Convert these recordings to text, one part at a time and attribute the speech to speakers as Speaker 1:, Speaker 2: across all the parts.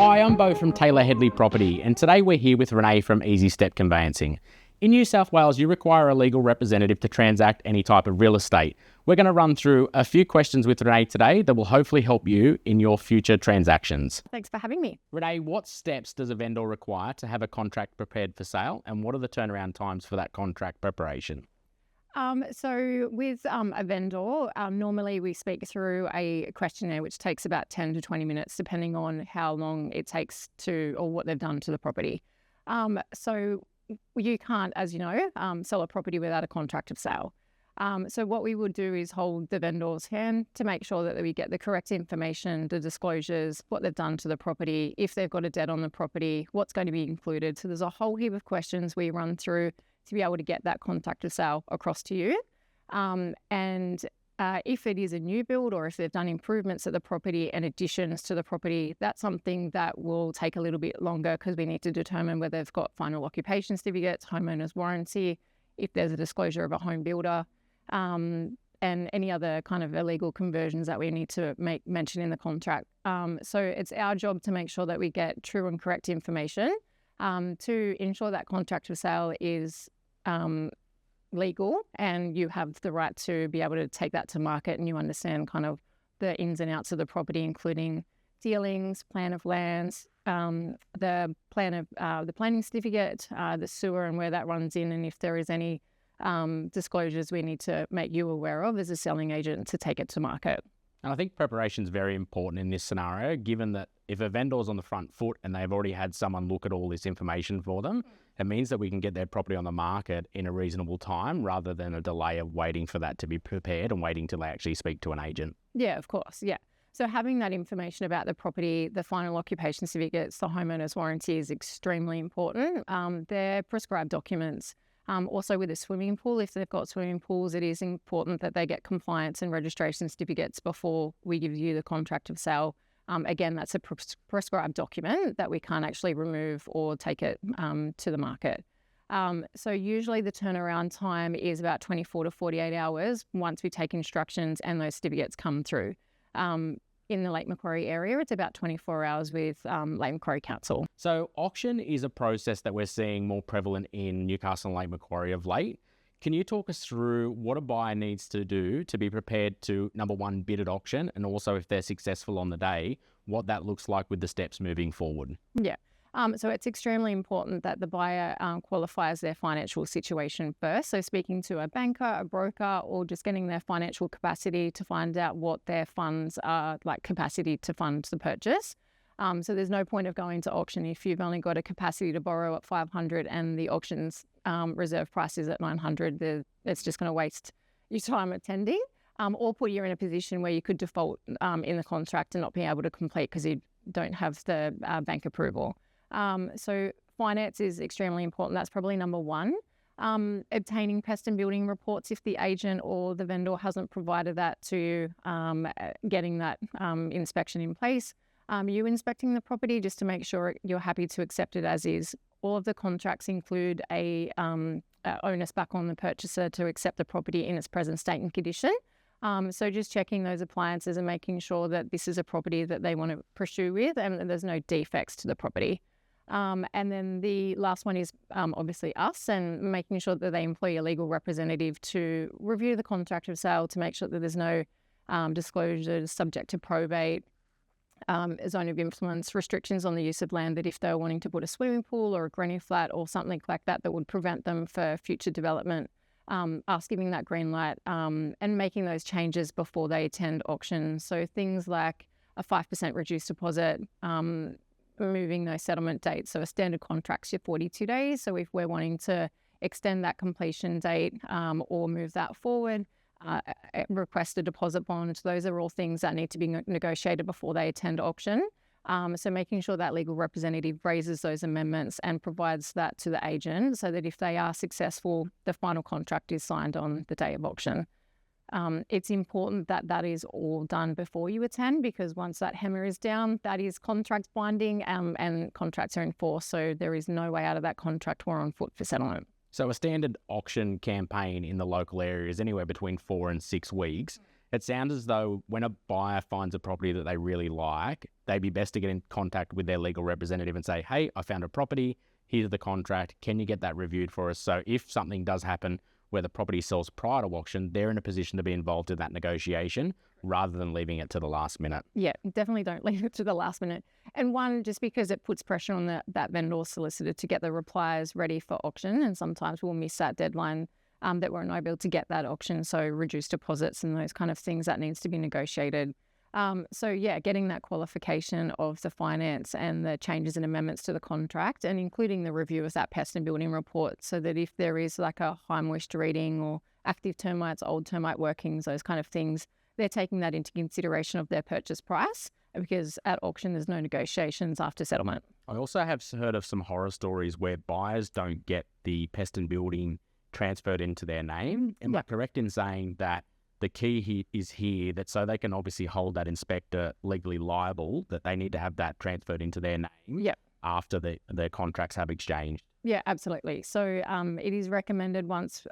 Speaker 1: Hi, I'm Bo from TaylorHedley Property, and today we're here with Renee from EZY Conveyancing. In New South Wales, you require a legal representative to transact any type of real estate. We're going to run through a few questions with Renee today that will hopefully help you in your future transactions.
Speaker 2: Thanks for having me.
Speaker 1: Renee, what steps does a vendor require to have a contract prepared for sale, and what are the turnaround times for that contract preparation?
Speaker 2: So with a vendor, normally we speak through a questionnaire which takes about 10 to 20 minutes depending on how long it takes to or what they've done to the property. So you can't, as you know, sell a property without a contract of sale. So what we would do is hold the vendor's hand to make sure that we get the correct information, the disclosures, what they've done to the property, if they've got a debt on the property, what's going to be included. So there's a whole heap of questions we run through to be able to get that contract of sale across to you. If it is a new build or if they've done improvements at the property and additions to the property, that's something that will take a little bit longer because we need to determine whether they've got final occupation certificates, homeowner's warranty, if there's a disclosure of a home builder, and any other kind of illegal conversions that we need to make mention in the contract. So it's our job to make sure that we get true and correct information to ensure that contract of sale is legal and you have the right to be able to take that to market and you understand kind of the ins and outs of the property, including dealings, plan of lands, the plan of the planning certificate, the sewer and where that runs in, and if there is any disclosures we need to make you aware of as a selling agent to take it to market.
Speaker 1: And I think preparation is very important in this scenario, given that if a vendor's on the front foot and they've already had someone look at all this information for them, it means that we can get their property on the market in a reasonable time rather than a delay of waiting for that to be prepared and waiting till they actually speak to an agent.
Speaker 2: Yeah, of course. Yeah. So having that information about the property, the final occupation certificates, the homeowner's warranty is extremely important. They're prescribed documents. Also with a swimming pool, if they've got swimming pools, it is important that they get compliance and registration certificates before we give you the contract of sale. Again, that's a prescribed document that we can't actually remove or take it to the market. So usually the turnaround time is about 24 to 48 hours once we take instructions and those certificates come through. In the Lake Macquarie area, it's about 24 hours with Lake Macquarie Council.
Speaker 1: So auction is a process that we're seeing more prevalent in Newcastle and Lake Macquarie of late. Can you talk us through what a buyer needs to do to be prepared to, number one, bid at auction, and also if they're successful on the day, what that looks like with the steps moving forward?
Speaker 2: Yeah. So it's extremely important that the buyer qualifies their financial situation first. So speaking to a banker, a broker, or just getting their financial capacity to find out what their funds are, like capacity to fund the purchase. So there's no point of going to auction if you've only got a capacity to borrow at 500 and the auction's reserve price is at 900. It's just going to waste your time attending, or put you in a position where you could default in the contract and not be able to complete because you don't have the bank approval. So finance is extremely important. That's probably number one. Obtaining pest and building reports if the agent or the vendor hasn't provided that to you, getting that inspection in place. You inspecting the property just to make sure you're happy to accept it as is. All of the contracts include a onus back on the purchaser to accept the property in its present state and condition. So just checking those appliances and making sure that this is a property that they want to pursue with and that there's no defects to the property. And then the last one is obviously us and making sure that they employ a legal representative to review the contract of sale to make sure that there's no disclosures subject to probate, zone of influence, restrictions on the use of land, that if they're wanting to put a swimming pool or a granny flat or something like that that would prevent them for future development, us giving that green light and making those changes before they attend auction. So things like a 5% reduced deposit, moving those settlement dates. So a standard contract's your 42 days. So if we're wanting to extend that completion date or move that forward, request a deposit bond. Those are all things that need to be negotiated before they attend auction. So making sure that legal representative raises those amendments and provides that to the agent so that if they are successful, the final contract is signed on the day of auction. It's important that that is all done before you attend, because once that hammer is down, that is contract binding and contracts are enforced. So there is no way out of that contract or on foot for settlement.
Speaker 1: So a standard auction campaign in the local area is anywhere between 4 and 6 weeks. It sounds as though when a buyer finds a property that they really like, they'd be best to get in contact with their legal representative and say, hey, I found a property, here's the contract, can you get that reviewed for us? So if something does happen where the property sells prior to auction, they're in a position to be involved in that negotiation rather than leaving it to the last minute.
Speaker 2: Yeah, definitely don't leave it to the last minute. And one, just because it puts pressure on that vendor solicitor to get the replies ready for auction, and sometimes we'll miss that deadline that we're not able to get that auction, so reduced deposits and those kind of things that needs to be negotiated. So yeah, getting that qualification of the finance and the changes and amendments to the contract, and including the review of that pest and building report, so that if there is like a high moisture reading or active termites, old termite workings, those kind of things, they're taking that into consideration of their purchase price, because at auction there's no negotiations after settlement.
Speaker 1: I also have heard of some horror stories where buyers don't get the pest and building transferred into their name. Am I correct in saying that the key is here that so they can obviously hold that inspector legally liable, that they need to have that transferred into their name after their contracts have exchanged?
Speaker 2: Yeah, absolutely. So it is recommended once,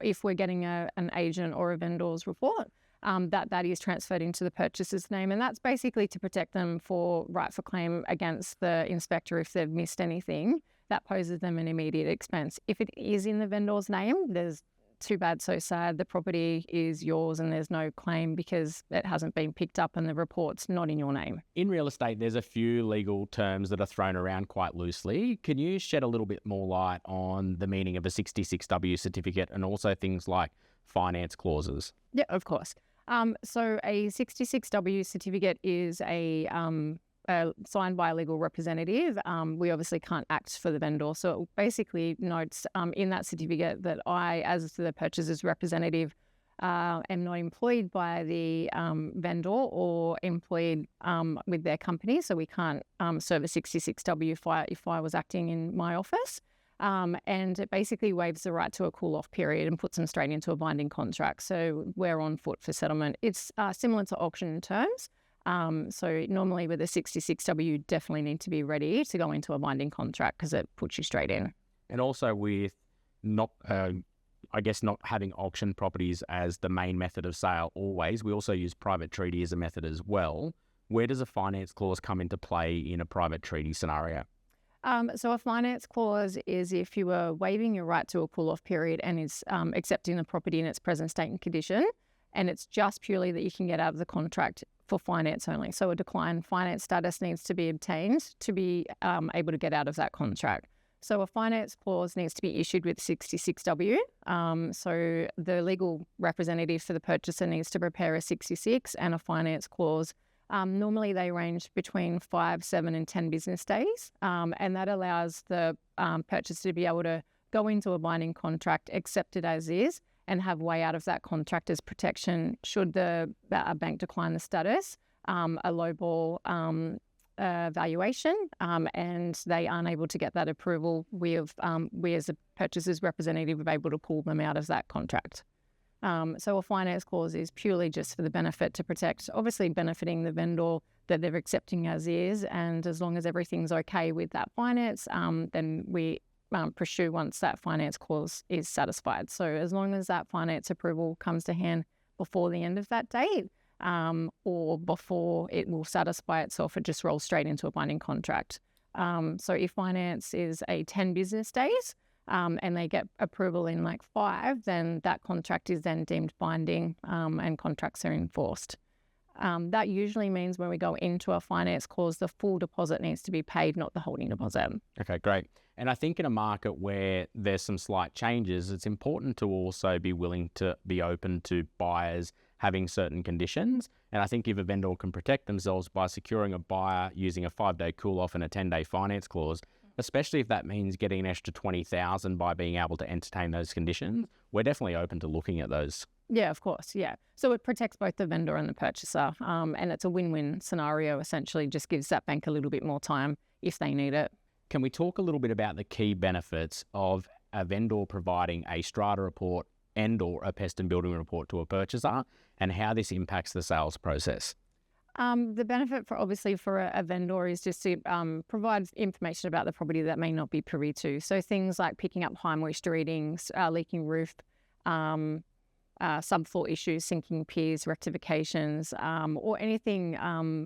Speaker 2: if we're getting an agent or a vendor's report, that is transferred into the purchaser's name. And that's basically to protect them for right for claim against the inspector if they've missed anything that poses them an immediate expense. If it is in the vendor's name, there's too bad, so sad. The property is yours and there's no claim because it hasn't been picked up and the report's not in your name.
Speaker 1: In real estate, there's a few legal terms that are thrown around quite loosely. Can you shed a little bit more light on the meaning of a 66W certificate and also things like finance clauses?
Speaker 2: Yeah, of course. So a 66W certificate is signed by a legal representative. We obviously can't act for the vendor. So it basically notes in that certificate that I, as the purchaser's representative, am not employed by the vendor or employed with their company. So we can't serve a 66W if I was acting in my office. And it basically waives the right to a cool-off period and puts them straight into a binding contract. So we're on foot for settlement. It's similar to auction terms. So normally with a 66W, you definitely need to be ready to go into a binding contract because it puts you straight in.
Speaker 1: And also with not having auction properties as the main method of sale always, we also use private treaty as a method as well. Where does a finance clause come into play in a private treaty scenario?
Speaker 2: So a finance clause is if you were waiving your right to a cool-off period and is accepting the property in its present state and condition, and it's just purely that you can get out of the contract for finance only. So a declined finance status needs to be obtained to be able to get out of that contract. So a finance clause needs to be issued with 66W. So the legal representative for the purchaser needs to prepare a 66 and a finance clause. Normally they range between 5, 7 and 10 business days. And that allows the purchaser to be able to go into a binding contract, accept it as is, and have way out of that contract as protection should the bank decline the status, a lowball valuation, and they aren't able to get that approval. We as a purchaser's representative are able to pull them out of that contract. So a finance clause is purely just for the benefit to protect, obviously benefiting the vendor that they're accepting as is, and as long as everything's okay with that finance, then we pursue once that finance clause is satisfied. So as long as that finance approval comes to hand before the end of that date, or before it will satisfy itself, it just rolls straight into a binding contract. So if finance is a 10 business days, and they get approval in like 5, then that contract is then deemed binding, and contracts are enforced. That usually means when we go into a finance clause, the full deposit needs to be paid, not the holding deposit.
Speaker 1: Okay, great. And I think in a market where there's some slight changes, it's important to also be willing to be open to buyers having certain conditions. And I think if a vendor can protect themselves by securing a buyer using a 5-day cool-off and a 10-day finance clause, especially if that means getting an extra $20,000 by being able to entertain those conditions, we're definitely open to looking at those.
Speaker 2: Yeah, of course. Yeah. So it protects both the vendor and the purchaser. And it's a win-win scenario, essentially, just gives that bank a little bit more time if they need it.
Speaker 1: Can we talk a little bit about the key benefits of a vendor providing a strata report and or a pest and building report to a purchaser and how this impacts the sales process?
Speaker 2: The benefit for a vendor is just to provide information about the property that may not be privy to. So things like picking up high moisture readings, leaking roof, subfloor issues, sinking piers, rectifications, or anything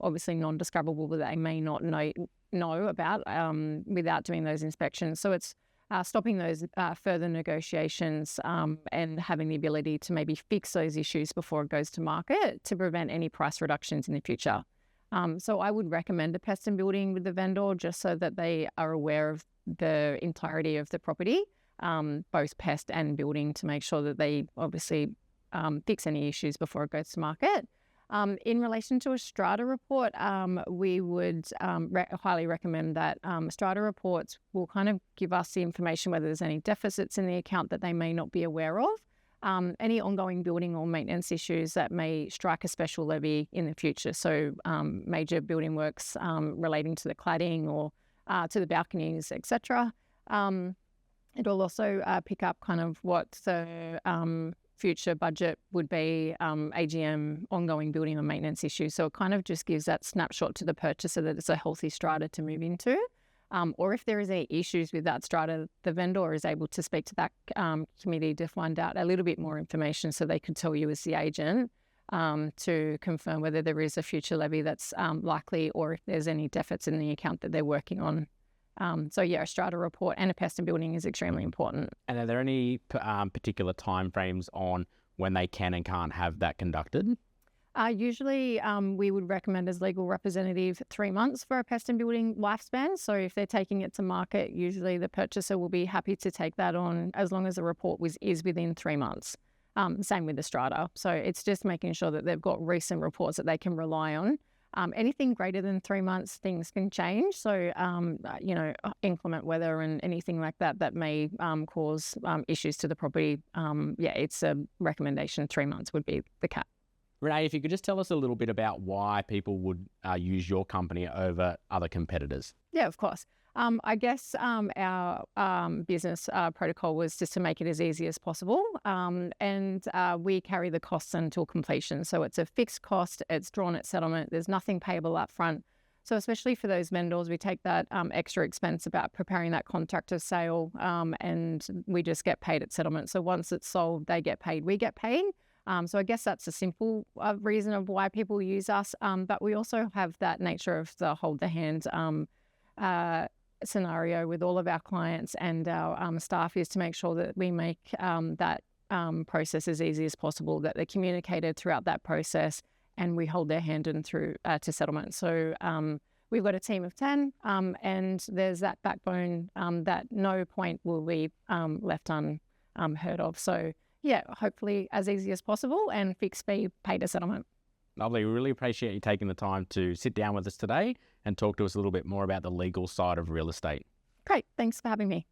Speaker 2: obviously non-discoverable that they may not know about without doing those inspections. So it's stopping those further negotiations and having the ability to maybe fix those issues before it goes to market to prevent any price reductions in the future. So I would recommend a pest and building with the vendor just so that they are aware of the entirety of the property, both pest and building, to make sure that they obviously fix any issues before it goes to market. In relation to a strata report, we would highly recommend that strata reports will kind of give us the information whether there's any deficits in the account that they may not be aware of, any ongoing building or maintenance issues that may strike a special levy in the future. So major building works relating to the cladding or to the balconies, etc. It'll also pick up kind of what the future budget would be, AGM, ongoing building or maintenance issues. So it kind of just gives that snapshot to the purchaser that it's a healthy strata to move into. Or if there is any issues with that strata, the vendor is able to speak to that committee to find out a little bit more information so they could tell you as the agent to confirm whether there is a future levy that's likely or if there's any deficits in the account that they're working on. So yeah, a strata report and a pest and building is extremely important.
Speaker 1: And are there any particular timeframes on when they can and can't have that conducted?
Speaker 2: Usually we would recommend as legal representative 3 months for a pest and building lifespan. So if they're taking it to market, usually the purchaser will be happy to take that on as long as the report is within 3 months. Same with the strata. So it's just making sure that they've got recent reports that they can rely on. Anything greater than 3 months, things can change. So, inclement weather and anything like that may cause issues to the property. It's a recommendation. 3 months would be the cap.
Speaker 1: Renee, if you could just tell us a little bit about why people would use your company over other competitors.
Speaker 2: Yeah, of course. I guess our business protocol was just to make it as easy as possible, and we carry the costs until completion. So it's a fixed cost, it's drawn at settlement, there's nothing payable up front. So especially for those vendors, we take that extra expense about preparing that contract of sale, and we just get paid at settlement. So once it's sold, they get paid, we get paid. So I guess that's a simple reason of why people use us. But we also have that nature of the hold the hand scenario with all of our clients and our staff, is to make sure that we make that process as easy as possible, that they're communicated throughout that process, and we hold their hand and through to settlement. So we've got a team of 10, and there's that backbone that no point will be left unheard of. So yeah, hopefully as easy as possible and fixed fee paid to settlement.
Speaker 1: Lovely. We really appreciate you taking the time to sit down with us today and talk to us a little bit more about the legal side of real estate.
Speaker 2: Great. Thanks for having me.